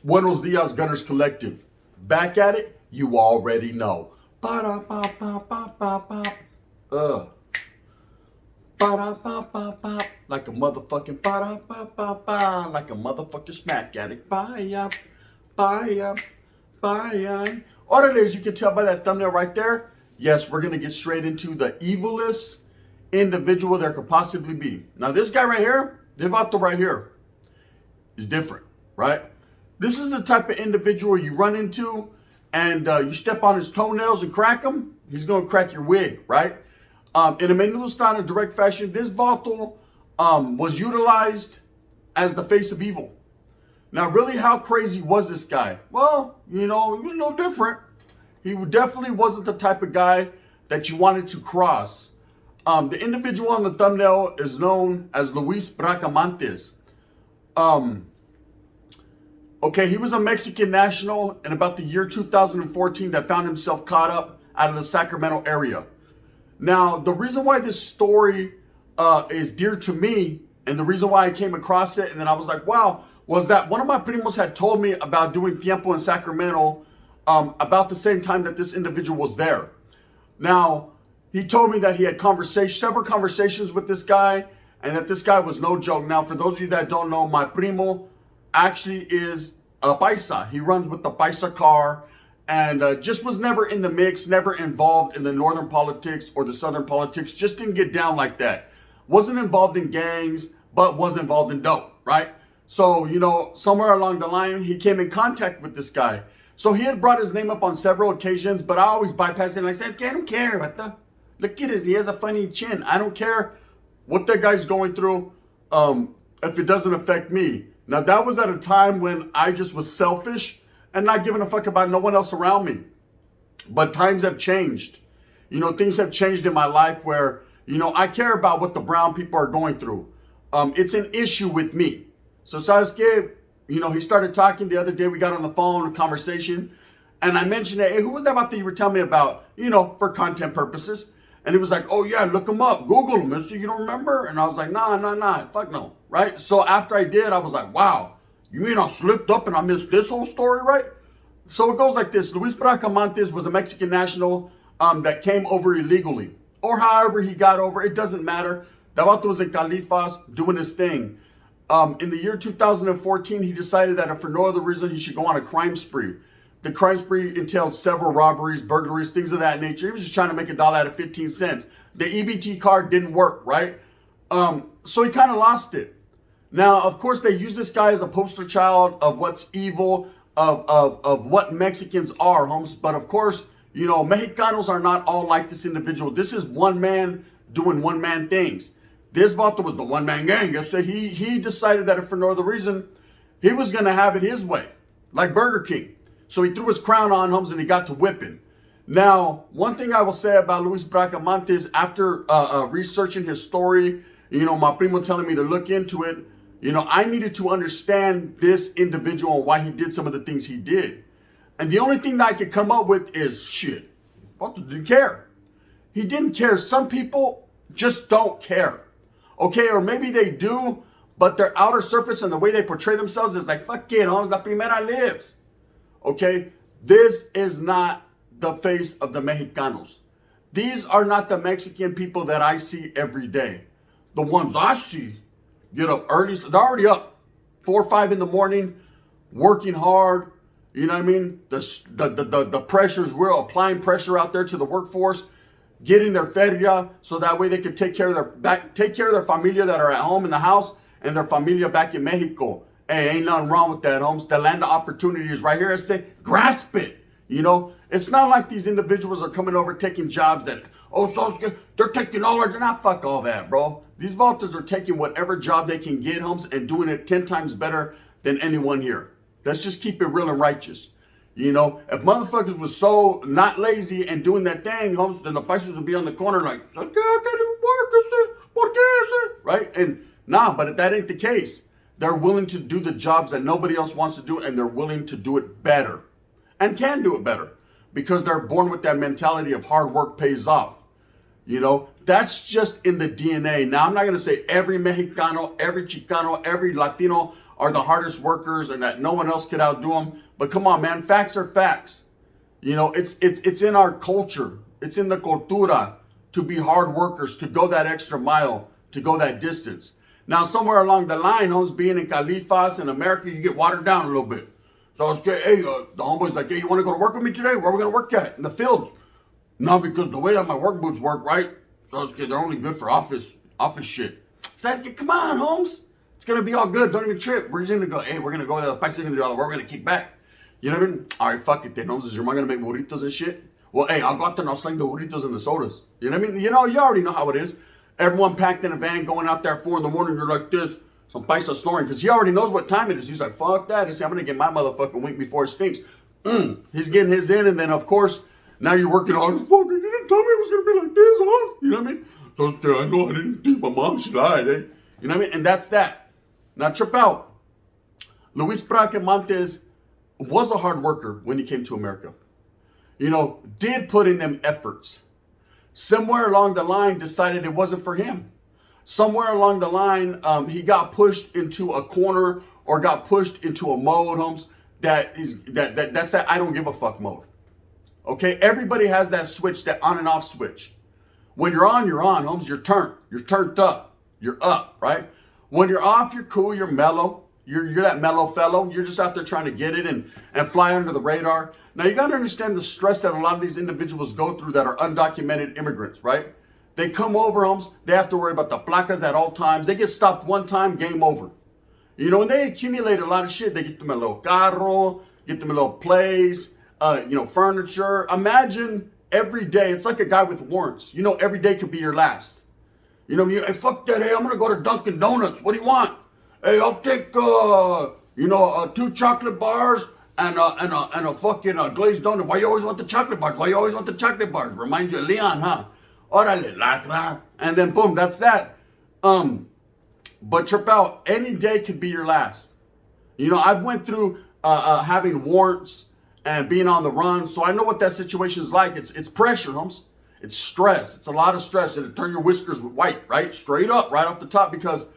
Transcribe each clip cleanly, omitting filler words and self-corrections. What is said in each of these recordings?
Buenos Dias, Gunners Collective. Back at it, you already know. Ba-da-ba-ba-ba-ba-ba. Ba-da-ba-ba-ba. Like a motherfucking ba-da-ba-ba-ba. Like a motherfucking smack addict. Bye-ya. Bye-ya. Bye-ya. Orderly, as you can tell by that thumbnail right there, yes, we're going to get straight into the evilest individual there could possibly be. Now, this guy right here, Devato right here, is different, right? This is the type of individual you run into and you step on his toenails and crack him, he's going to crack your wig, right? In a Menudo direct fashion, this Vato was utilized as the face of evil. Now, really, how crazy was this guy? Well, you know, he was a little different. He definitely wasn't the type of guy that you wanted to cross. The individual on the thumbnail is known as Luis BRACAMONTES. Okay, he was a Mexican national in about the year 2014 that found himself caught up out of the Sacramento area. Now, the reason why this story is dear to me, and the reason why I came across it, and then I was like, wow, was that one of my primos had told me about doing tiempo in Sacramento about the same time that this individual was there. Now, he told me that he had several conversations with this guy, and that this guy was no joke. Now, for those of you that don't know, my primo actually is a paisa. He runs with the paisa car, and just was never in the mix, never involved in the northern politics or the southern politics, just didn't get down like that. Wasn't involved in gangs, but was involved in dope, right? So, you know, somewhere along the line, he came in contact with this guy. So he had brought his name up on several occasions, but I always bypassed it and I said, I don't care, what the, look at it, he has a funny chin. I don't care what that guy's going through if it doesn't affect me. Now, that was at a time when I just was selfish and not giving a fuck about no one else around me. But times have changed. You know, things have changed in my life where, you know, I care about what the brown people are going through. It's an issue with me. So, ¿sabes qué? You know, he started talking the other day. We got on the phone, a conversation. And I mentioned, hey, who was that about that you were telling me about, you know, for content purposes? And he was like, oh, yeah, look him up. Google him. So you don't remember? And I was like, nah. Fuck no. Right? So after I did, I was like, wow, you mean I slipped up and I missed this whole story, right? So it goes like this. Luis Bracamontes was a Mexican national that came over illegally. Or however he got over. It doesn't matter. Davato was in Califas doing his thing. In the year 2014, he decided that if for no other reason, he should go on a crime spree. The crime spree entailed several robberies, burglaries, things of that nature. He was just trying to make a dollar out of 15 cents. The EBT card didn't work, right? So he kind of lost it. Now, of course, they use this guy as a poster child of what's evil, of what Mexicans are, homes. But of course, you know, Mexicanos are not all like this individual. This is one man doing one man things. This Vato was the one man gang. So he decided that if for no other reason, he was going to have it his way, like Burger King. So he threw his crown on, homes, and he got to whipping. Now, one thing I will say about Luis Bracamontes, after researching his story, you know, my primo telling me to look into it, you know, I needed to understand this individual and why he did some of the things he did. And the only thing that I could come up with is, shit, Vato didn't care. He didn't care. Some people just don't care. Okay, or maybe they do, but their outer surface and the way they portray themselves is like, fuck it, homes, la primera lives. Okay, this is not the face of the Mexicanos. These are not the Mexican people that I see every day. The ones I see get up early. They're already up 4 or 5 in the morning, working hard. You know what I mean? The pressures, we're applying pressure out there to the workforce, getting their feria so that way they can take care of their familia that are at home in the house and their familia back in Mexico. Hey, ain't nothing wrong with that, homes. The land of opportunity is right here. I say, grasp it. You know, it's not like these individuals are coming over taking jobs that, oh, so they're taking all or they're not. Fuck all that, bro. These vaulters are taking whatever job they can get, homes, and doing it 10 times better than anyone here. Let's just keep it real and righteous. You know, if motherfuckers was so not lazy and doing that thing, homes, then the paisas would be on the corner like, I can't even work, I say, ¿por qué, I say? Right? And nah, but if that ain't the case, they're willing to do the jobs that nobody else wants to do, and they're willing to do it better and can do it better because they're born with that mentality of hard work pays off. You know, that's just in the DNA. Now, I'm not going to say every Mexicano, every Chicano, every Latino are the hardest workers and that no one else could outdo them. But come on, man, facts are facts. You know, it's in our culture. It's in the cultura to be hard workers, to go that extra mile, to go that distance. Now, somewhere along the line, homes being in Califas in America, you get watered down a little bit. So I was like, hey, the homeboy's like, hey, you want to go to work with me today? Where are we going to work at? In the fields. No, because the way that my work boots work, right? So I was like, they're only good for office shit. So I was like, come on, Holmes. It's going to be all good. Don't even trip. We're just going to go, hey, we're going to go there. The price is going to do all the work. We're going to kick back. You know what I mean? All right, fuck it then, Holmes. Is your mom going to make burritos and shit? Well, hey, I'll go out there and I'll sling the burritos and the sodas. You know what I mean? You know, you already know how it is. Everyone packed in a van going out there at 4 in the morning. You're like this. Some paisa snoring because he already knows what time it is. He's like, fuck that. He said, I'm going to get my motherfucking wink before it stinks. He's getting his in. And then, of course, now you're working on, fuck, you didn't tell me it was going to be like this, huh? You know what I mean? So still, I know I didn't think my mom, she lied, eh? You know what I mean? And that's that. Now, trip out. Luis Bracamontes was a hard worker when he came to America. You know, did put in them efforts. Somewhere along the line, decided it wasn't for him. Somewhere along the line, he got pushed into a corner or got pushed into a mode, Holmes, that's that I don't give a fuck mode. Okay, everybody has that switch, that on and off switch. When you're on, Holmes. You're turned. You're turned up. You're up, right? When you're off, you're cool. You're mellow. You're that mellow fellow. You're just out there trying to get it and fly under the radar. Now, you got to understand the stress that a lot of these individuals go through that are undocumented immigrants, right? They come over, Holmes. They have to worry about the placas at all times. They get stopped one time, game over. You know, and they accumulate a lot of shit. They get them a little carro, get them a little place, furniture. Imagine every day. It's like a guy with warrants. You know, every day could be your last. You know, hey, fuck that. Hey, I'm going to go to Dunkin' Donuts. What do you want? Hey, I'll take, 2 chocolate bars and a fucking glazed donut. Why you always want the chocolate bars? Why you always want the chocolate bars? Reminds you of Leon, huh? Orale, latra. And then boom, that's that. But trip out, any day could be your last. You know, I've went through having warrants and being on the run, so I know what that situation is like. It's pressure, Holmes. It's stress. It's a lot of stress. It'll turn your whiskers white, right? Straight up, right off the top, because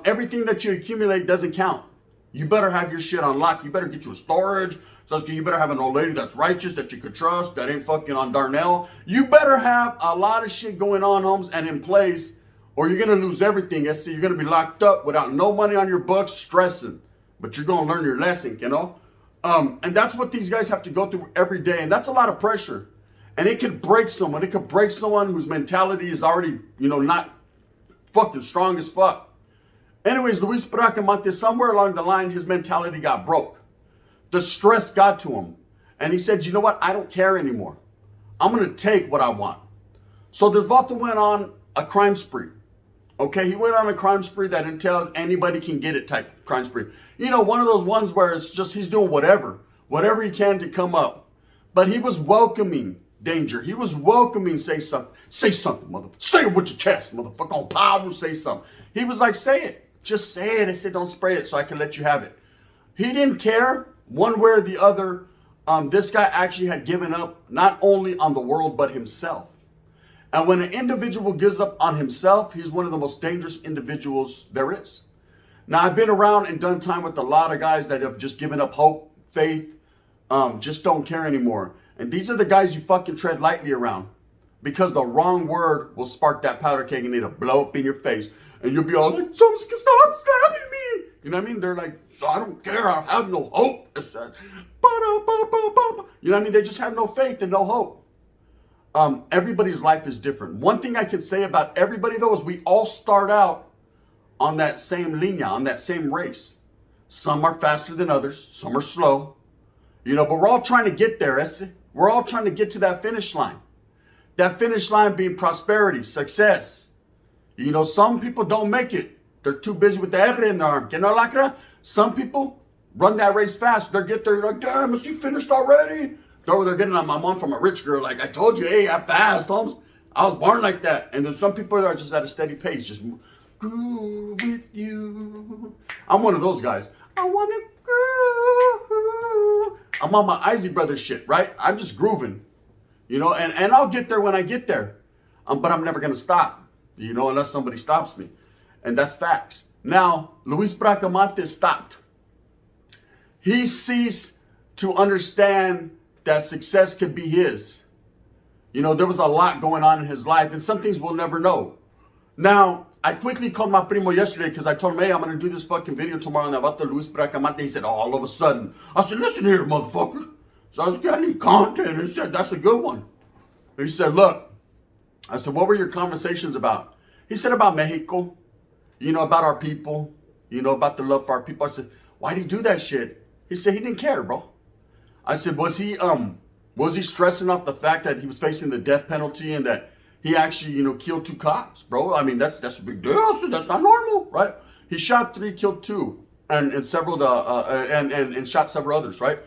everything that you accumulate doesn't count. You better have your shit on lock. You better get you a storage. So you better have an old lady that's righteous, that you could trust, that ain't fucking on Darnell. You better have a lot of shit going on, Holmes, and in place, or you're going to lose everything. You're going to be locked up without no money on your books, stressing. But you're going to learn your lesson, you know? And that's what these guys have to go through every day. And that's a lot of pressure. And it could break someone. It could break someone whose mentality is already, not fucking strong as fuck. Anyways, Luis Bracamontes, somewhere along the line, his mentality got broke. The stress got to him. And he said, you know what? I don't care anymore. I'm going to take what I want. So this vato went on a crime spree. Okay, he went on a crime spree that until anybody can get it type crime spree. You know, one of those ones where it's just he's doing whatever he can to come up. But he was welcoming danger. He was welcoming say something, motherfucker. Say it with your chest, motherfucker. On power, say something. He was like, say it. Just say it. I said, don't spray it so I can let you have it. He didn't care one way or the other. This guy actually had given up not only on the world, but himself. And when an individual gives up on himself, he's one of the most dangerous individuals there is. Now, I've been around and done time with a lot of guys that have just given up hope, faith, just don't care anymore. And these are the guys you fucking tread lightly around, because the wrong word will spark that powder keg and it'll blow up in your face. And you'll be all like, stop stabbing me. You know what I mean? They're like, so I don't care. I have no hope. You know what I mean? They just have no faith and no hope. Everybody's life is different. One thing I can say about everybody, though, is we all start out on that same linea, on that same race. Some are faster than others. Some are slow. But we're all trying to get there, We're all trying to get to that finish line. That finish line being prosperity, success. Some people don't make it. They're too busy with the R in their arm. Some people run that race fast. They get there, you're like, damn, is he finished already? They're getting on my mom from a rich girl. Like, I told you, hey, I'm fast, Holmes. I was born like that. And there's some people that are just at a steady pace, just groove with you. I'm one of those guys. I want to groove. I'm on my Izzy Brothers shit, right? I'm just grooving, and I'll get there when I get there. But I'm never going to stop, unless somebody stops me. And that's facts. Now, Luis Bracamontes stopped. He ceased to understand that success could be his. You know, there was a lot going on in his life, and some things we'll never know. Now, I quickly called my primo yesterday because I told him, hey, I'm going to do this fucking video tomorrow about the Luis Bracamontes. He said, oh, all of a sudden. I said, listen here, motherfucker. So I was getting content, and he said, that's a good one. And he said, look. I said, what were your conversations about? He said, about Mexico, you know, about our people, you know, about the love for our people. I said, why'd he do that shit? He said, he didn't care, bro. I said, was he stressing off the fact that he was facing the death penalty and that he actually, you know, killed 2 cops, bro? I mean, that's a big deal. So that's not normal, right? He shot 3, killed 2, and several and shot several others, right?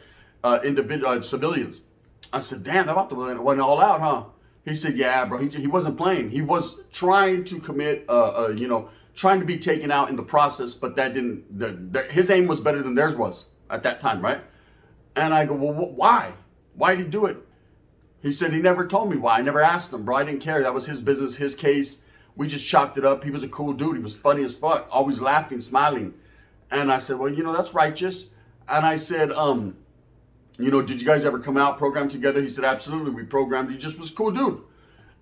Civilians. I said, damn, that about to went all out, huh? He said, yeah, bro. He wasn't playing. He was trying to commit, you know, trying to be taken out in the process, but that didn't. His aim was better than theirs was at that time, right? And I go, well, why? Why did he do it? He said he never told me why. I never asked him, bro. I didn't care. That was his business, his case. We just chopped it up. He was a cool dude. He was funny as fuck, always laughing, smiling. And I said, well, you know, that's righteous. And I said, you know, did you guys ever come out, program together? He said, absolutely. We programmed. He just was a cool dude.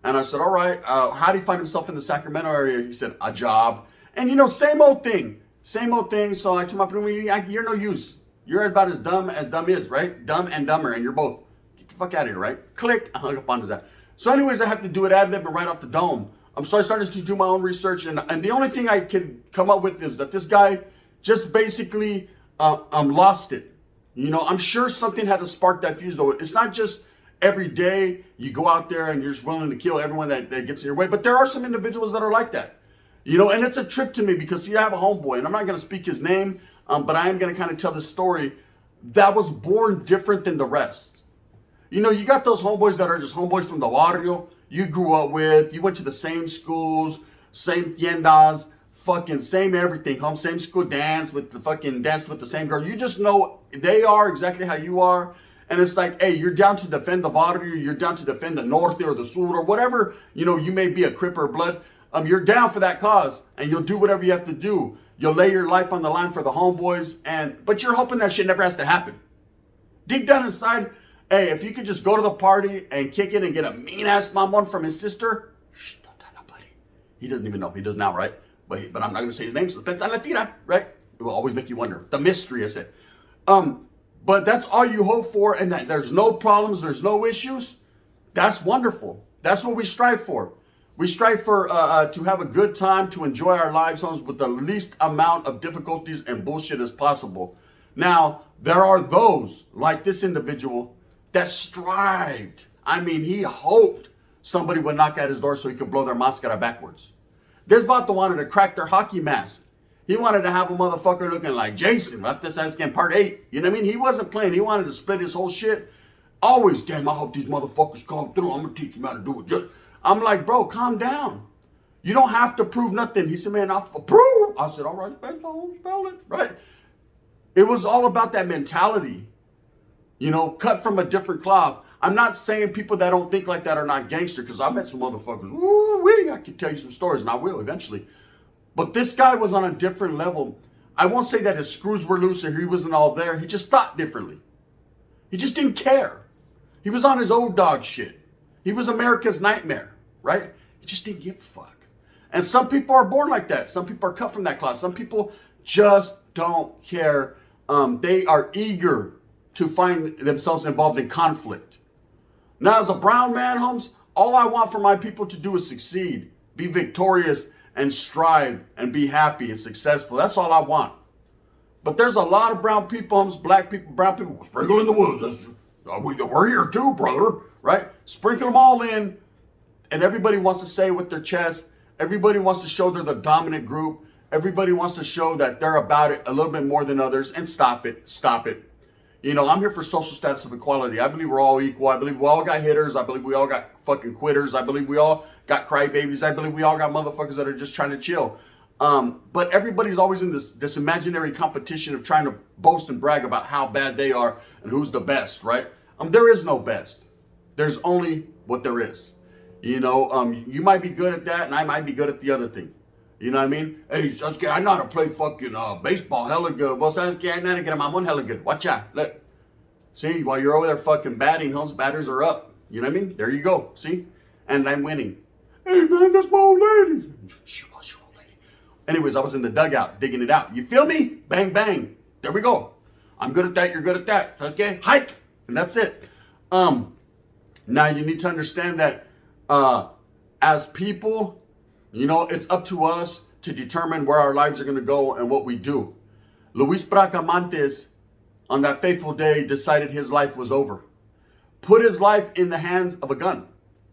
And I said, all right. How did he find himself in the Sacramento area? He said, a job. And, you know, same old thing. Same old thing. So I told my primo, you're no use. You're about as dumb is, right? Dumb and dumber, and you're both. Get the fuck out of here, right? Click. I hung up on that. So anyways, I have to do it ad lib and right off the dome. So I started to do my own research, and the only thing I could come up with is that this guy just basically lost it. You know, I'm sure something had to spark that fuse, though. It's not just every day you go out there and you're just willing to kill everyone that gets in your way. But there are some individuals that are like that. You know, and it's a trip to me because, see, I have a homeboy, and I'm not going to speak his name, but I am going to kind of tell the story that was born different than the rest. You know, you got those homeboys that are just homeboys from the barrio you grew up with. You went to the same schools, same tiendas, fucking same everything, same school danced with the same girl. You just know they are exactly how you are. And it's like, hey, you're down to defend the barrio, you're down to defend the norte or the sur or whatever, you know, you may be a Crip or blood. You're down for that cause, and you'll do whatever you have to do. You'll lay your life on the line for the homeboys, but you're hoping that shit never has to happen. Deep down inside, hey, if you could just go to the party and kick it and get a mean-ass mamon from his sister, shh, don't tell nobody. He doesn't even know. He does now, right? But I'm not going to say his name, so that's la tira, right? It will always make you wonder. The mystery, I said. But that's all you hope for, and that there's no problems, there's no issues. That's wonderful. That's what we strive for. We strive for to have a good time, to enjoy our lives with the least amount of difficulties and bullshit as possible. Now, there are those, like this individual, that strived. I mean, he hoped somebody would knock at his door so he could blow their mascara backwards. This vato wanted to crack their hockey mask. He wanted to have a motherfucker looking like Jason. Right? This ass getting part 8. You know what I mean? He wasn't playing. He wanted to split his whole shit. Always, damn, I hope these motherfuckers come through. I'm going to teach them how to do it. I'm like, bro, calm down. You don't have to prove nothing. He said, man, I'll prove. I said, all right, spell it. Right? It was all about that mentality. You know, cut from a different cloth. I'm not saying people that don't think like that are not gangster, because I met some motherfuckers. Ooh-wee, I can tell you some stories, and I will eventually. But this guy was on a different level. I won't say that his screws were loose or he wasn't all there. He just thought differently. He just didn't care. He was on his old dog shit. He was America's nightmare, right? He just didn't give a fuck. And some people are born like that. Some people are cut from that cloth. Some people just don't care. They are eager to find themselves involved in conflict. Now, as a brown man, Holmes, all I want for my people to do is succeed, be victorious, and strive, and be happy and successful. That's all I want. But there's a lot of brown people, Holmes, black people, brown people, sprinkle in the woods. We're here too, brother, right? Sprinkle them all in, and everybody wants to say with their chest. Everybody wants to show they're the dominant group. Everybody wants to show that they're about it a little bit more than others, and stop it. You know, I'm here for social status of equality. I believe we're all equal. I believe we all got hitters. I believe we all got fucking quitters. I believe we all got crybabies. I believe we all got motherfuckers that are just trying to chill. But everybody's always in this imaginary competition of trying to boast and brag about how bad they are and who's the best, right? There is no best. There's only what there is. You know, you might be good at that, and I might be good at the other thing. You know what I mean? Hey, Sasuke, I know how to play fucking baseball hella good. Well, Sasuke, I know how to get my one hella good. Watch out. Look. See, while you're over there fucking batting, those batters are up. You know what I mean? There you go. See? And I'm winning. Hey, man, that's my old lady. She was your old lady. Anyways, I was in the dugout digging it out. You feel me? Bang, bang. There we go. I'm good at that. You're good at that. Okay? Hike. And that's it. Now, you need to understand that as people, you know, it's up to us to determine where our lives are going to go and what we do. Luis Bracamontes, on that fateful day, decided his life was over. Put his life in the hands of a gun,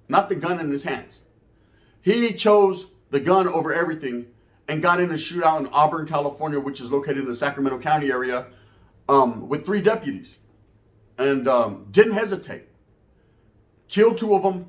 not the gun in his hands. He chose the gun over everything and got in a shootout in Auburn, California, which is located in the Sacramento County area, with 3 deputies. And didn't hesitate. Killed 2 of them,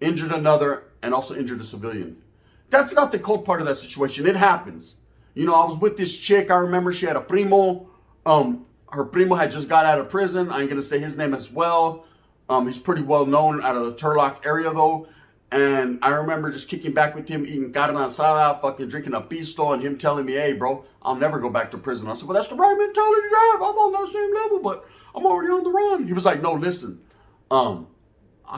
injured another, and also injured a civilian. That's not the cold part of that situation. It happens. You know, I was with this chick. I remember she had a primo. Her primo had just got out of prison. I'm going to say his name as well. He's pretty well known out of the Turlock area, though. And I remember just kicking back with him, eating carne asada, fucking drinking a pisto, and him telling me, hey, bro, I'll never go back to prison. I said, well, that's the right mentality to have. I'm on that same level, but I'm already on the run. He was like, no, listen, I'll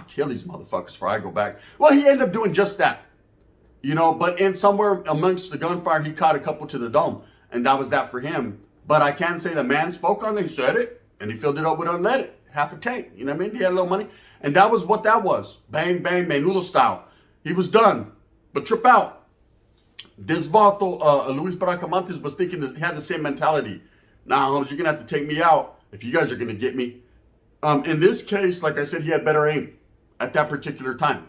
kill these motherfuckers before I go back. Well, he ended up doing just that, you know, but in somewhere amongst the gunfire, he caught a couple to the dome, and that was that for him. But I can say the man spoke on it, he said it, and he filled it up with unleaded, half a tank, you know what I mean? He had a little money, and that was what that was. Bang, bang, menudo style. He was done, but trip out. This vato, Luis Bracamontes, was thinking that he had the same mentality. Nah, you're going to have to take me out if you guys are going to get me. In this case, like I said, he had better aim at that particular time.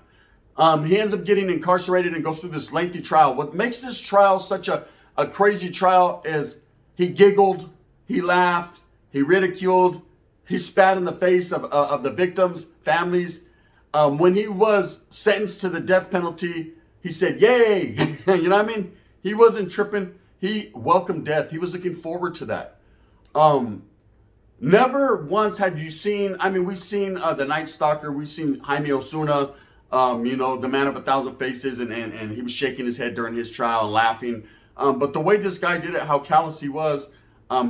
He ends up getting incarcerated and goes through this lengthy trial. What makes this trial such a crazy trial is he giggled, he laughed, he ridiculed, he spat in the face of the victims' families. When he was sentenced to the death penalty, he said, yay! You know what I mean? He wasn't tripping. He welcomed death. He was looking forward to that. Never once had you seen, I mean, we've seen The Night Stalker, we've seen Jaime Osuna, you know, the man of 1,000 faces, and he was shaking his head during his trial and laughing. But the way this guy did it, how callous he was,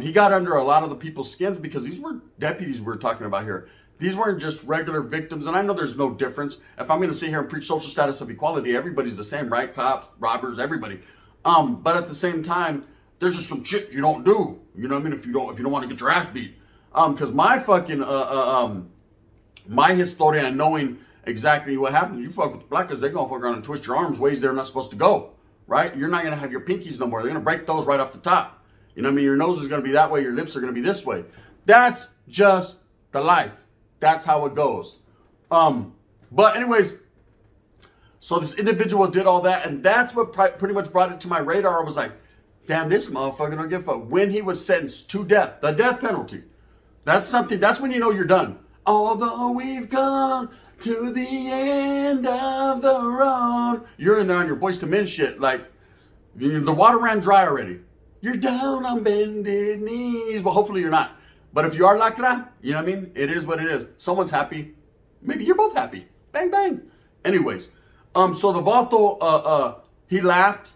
he got under a lot of the people's skins because these were deputies we were talking about here. These weren't just regular victims, and I know there's no difference. If I'm going to sit here and preach social status of equality, everybody's the same, right? Cops, robbers, everybody. But at the same time, there's just some shit you don't do. You know what I mean? If you don't want to get your ass beat. Because my fucking my historia and knowing exactly what happens, you fuck with the blackers, they're gonna fuck around and twist your arms ways they're not supposed to go. Right? You're not gonna have your pinkies no more. They're gonna break those right off the top. You know what I mean? Your nose is gonna be that way, your lips are gonna be this way. That's just the life. That's how it goes. But anyways, so this individual did all that, and that's what pretty much brought it to my radar. I was like, damn, this motherfucker don't give a fuck. When he was sentenced to death, the death penalty, that's something, that's when you know you're done. Although we've gone to the end of the road. You're in there on your Boys to Men shit, like, the water ran dry already. You're down on bended knees. Well, hopefully you're not. But if you are lacra, you know what I mean? It is what it is. Someone's happy. Maybe you're both happy. Bang, bang. Anyways, so the vato, he laughed.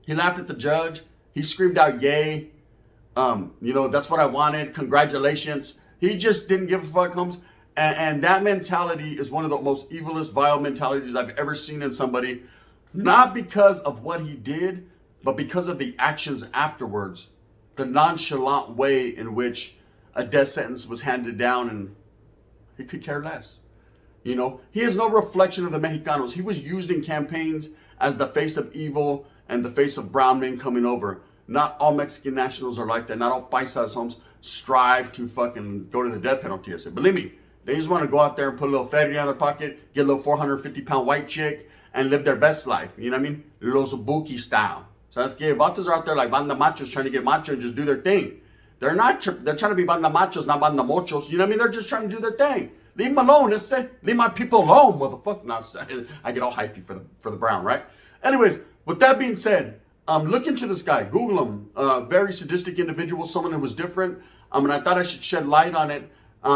He laughed at the judge. He screamed out, yay. You know, that's what I wanted. Congratulations. He just didn't give a fuck, Holmes. And that mentality is one of the most evilest, vile mentalities I've ever seen in somebody. Not because of what he did, but because of the actions afterwards. The nonchalant way in which a death sentence was handed down, and he could care less. You know, he is no reflection of the Mexicanos. He was used in campaigns as the face of evil and the face of brown men coming over. Not all Mexican nationals are like that. Not all paisas, Holmes, strive to fucking go to the death penalty. I said, believe me, they just want to go out there and put a little fatty in their pocket, get a little 450-pound white chick, and live their best life. You know what I mean? Los Buki style. So that's gay. Vatos are out there like banda machos trying to get macho and just do their thing. They're not, they're trying to be banda machos, not banda mochos. You know what I mean? They're just trying to do their thing. Leave them alone. Leave my people alone, motherfucker. No, I get all hypey for the brown, right? Anyways, with that being said, look into this guy. Google him. Very sadistic individual, someone who was different. And I thought I should shed light on it.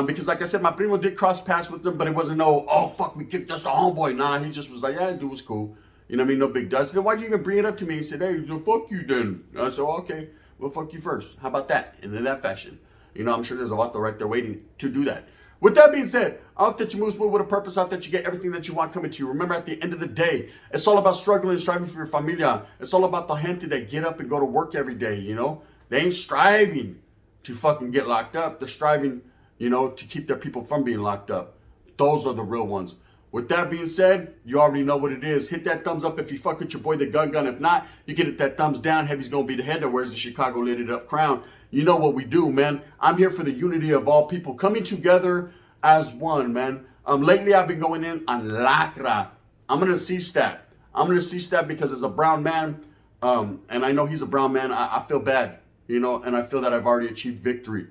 Because like I said, my primo did cross paths with him, but it wasn't no, oh, fuck, we kicked us the homeboy. Nah, he just was like, yeah, dude was cool. You know what I mean? No big deal. I said, why'd you even bring it up to me? He said, hey, so fuck you then. I said, well, okay, well, fuck you first. How about that? And in that fashion. You know, I'm sure there's a lot right there waiting to do that. With that being said, out that you move with a purpose, out that you get everything that you want coming to you. Remember, at the end of the day, it's all about struggling and striving for your familia. It's all about the gente that get up and go to work every day, you know? They ain't striving to fucking get locked up. They're striving, you know, to keep their people from being locked up. Those are the real ones. With that being said, you already know what it is. Hit that thumbs up if you fuck with your boy, the Gun. If not, you can hit that thumbs down. Heavy's going to be the head that wears the Chicago Lit Up crown. You know what we do, man. I'm here for the unity of all people coming together as one, man. Lately, I've been going in on lacra. I'm going to cease that. I'm going to cease that because as a brown man, and I know he's a brown man, I feel bad, you know, and I feel that I've already achieved victory.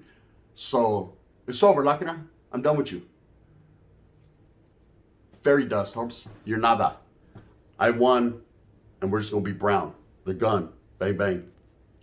So, it's over, lacra. I'm done with you. Fairy dust, hopes you're nada. I won, and we're just going to be brown. The Gun. Bang, bang.